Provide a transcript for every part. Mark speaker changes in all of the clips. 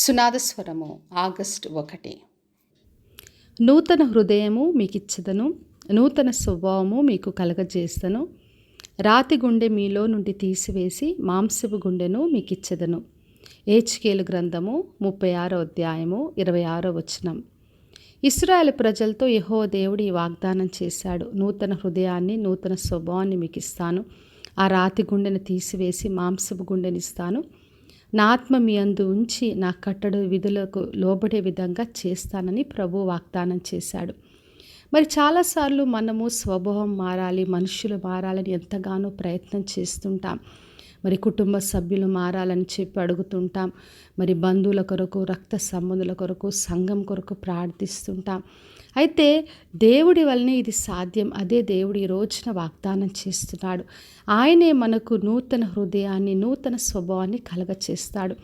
Speaker 1: సునాదస్వరము August 1.
Speaker 2: నూతన హృదయము మీకిచ్చదను, నూతన స్వభావము మీకు కలగజేస్తను. రాతి గుండె మీలో నుండి తీసివేసి మాంసపు గుండెను మీకిచ్చదను. ఏజ్కేలు గ్రంథము 36వ అధ్యాయము 26వ వచనం. ఇశ్రాయేలు ప్రజలతో యెహోవా దేవుడు ఈ వాగ్దానం చేశాడు. నూతన హృదయాన్ని, నూతన స్వభావాన్ని మీకు ఇస్తాను. ఆ రాతి గుండెను తీసివేసి మాంసపు గుండెనిస్తాను. నా ఆత్మ మీ అందు ఉంచి నా కట్టడు విధులకు లోబడే విధంగా చేస్తానని ప్రభు వాగ్దానం చేశాడు. మరి చాలాసార్లు మనము స్వభావం మారాలి, మనుషులు మారాలని ఎంతగానో ప్రయత్నం చేస్తుంటాం. మరి కుటుంబ సభ్యులు మారాలని చెప్పి అడుగుతుంటాం. మరి బంధువుల కొరకు, రక్త సంబంధుల కొరకు, సంఘం కొరకు ప్రార్థిస్తుంటాం. అయితే దేవుడి వల్లనే ఇది సాధ్యం. అదే దేవుడు ఈ రోజున వాగ్దానం చేస్తున్నాడు. ఆయనే మనకు నూతన హృదయాన్ని, నూతన స్వభావాన్ని కలగచేస్తాడు.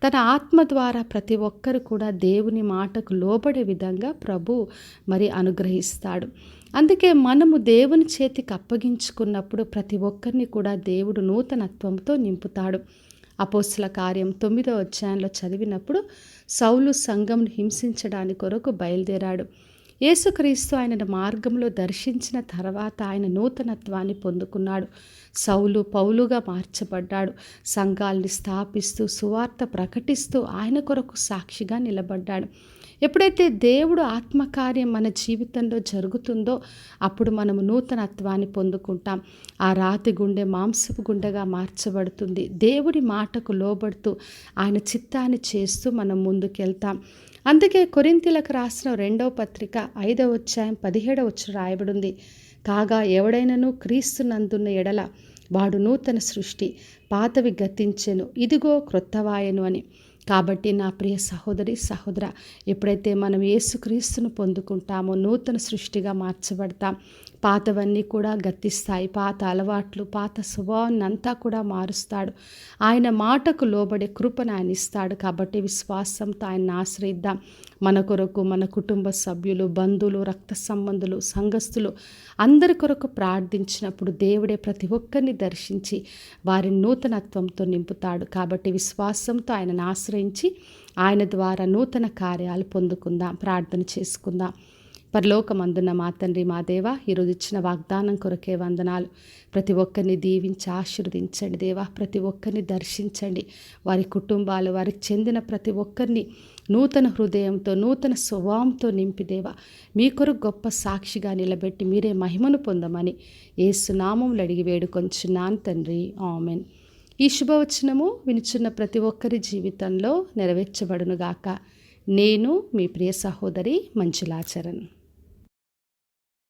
Speaker 2: తన ఆత్మ ద్వారా ప్రతి ఒక్కరు కూడా దేవుని మాటకు లోబడే విధంగా ప్రభు మరి అనుగ్రహిస్తాడు. అందుకే మనము దేవుని చేతికి అప్పగించుకున్నప్పుడు ప్రతి ఒక్కరిని కూడా దేవుడు నూతనత్వంతో నింపుతాడు. అపోస్తల కార్యం 9వ అధ్యాయంలో చదివినప్పుడు సౌలు సంఘంను హింసించడానికి కొరకు బయలుదేరాడు. యేసుక్రీస్తు ఆయన మార్గంలో దర్శించిన తర్వాత ఆయన నూతనత్వాన్ని పొందుకున్నాడు. సౌలు పౌలుగా మార్చబడ్డాడు. సంఘాల్ని స్థాపిస్తూ సువార్త ప్రకటిస్తూ ఆయన కొరకు సాక్షిగా నిలబడ్డాడు. ఎప్పుడైతే దేవుడు ఆత్మకార్యం మన జీవితంలో జరుగుతుందో అప్పుడు మనము నూతనత్వాన్ని పొందుకుంటాం. ఆ రాతి గుండె మాంసపు గుండెగా మార్చబడుతుంది. దేవుడి మాటకు లోబడుతూ ఆయన చిత్తాన్ని చేస్తూ మనం ముందుకెళ్తాం. అందుకే కొరింథీయులకు రాసిన 2వ పత్రిక 5వ అధ్యాయం 17వ వచనం రాయబడింది. కాగా ఎవడైనను క్రీస్తునందున్న ఎడల వాడు నూతన సృష్టి, పాతవి గతించెను, ఇదిగో క్రొత్తవాయెను అని. కాబట్టి నా ప్రియ సహోదరి సహోదర, ఎప్పుడైతే మనం యేసుక్రీస్తును పొందుకుంటామో నూతన సృష్టిగా మార్చబడతాం. పాతవన్నీ కూడా గతిస్తాయి. పాత అలవాట్లు, పాత స్వభావాన్ని అంతా కూడా మారుస్తాడు. ఆయన మాటకు లోబడే కృపను ఆయన ఇస్తాడు. కాబట్టి విశ్వాసంతో ఆయన్ని ఆశ్రయిద్దాం. మన కొరకు, మన కుటుంబ సభ్యులు, బంధువులు, రక్త సంబంధులు, సంఘస్థులు అందరి కొరకు ప్రార్థించినప్పుడు దేవుడే ప్రతి ఒక్కరిని దర్శించి వారిని నూతనత్వంతో నింపుతాడు. కాబట్టి విశ్వాసంతో ఆయనను ఆశ్రయించి ఆయన ద్వారా నూతన కార్యాలు పొందుకుందాం. ప్రార్థన చేసుకుందాం. పరలోకమందున్న మా తండ్రి, మా దేవా, ఈరోజు ఇచ్చిన వాగ్దానం కొరకే వందనాలు. ప్రతి ఒక్కరిని దీవించి ఆశీర్వదించండి దేవా. ప్రతి ఒక్కరిని దర్శించండి. వారి కుటుంబాలు, వారికి చెందిన ప్రతి ఒక్కరిని నూతన హృదయంతో, నూతన స్వభావంతో నింపి దేవా మీ కొరకు గొప్ప సాక్షిగా నిలబెట్టి మీరే మహిమను పొందమని యేసు నామములో అడిగి వేడుకొంచున్నాను తండ్రి, ఆమెన్. ఈ శుభవచనము వినుచున్న ప్రతి ఒక్కరి జీవితంలో నెరవేర్చబడునుగాక. నేను మీ ప్రియ సహోదరి మంజులాచరణ్.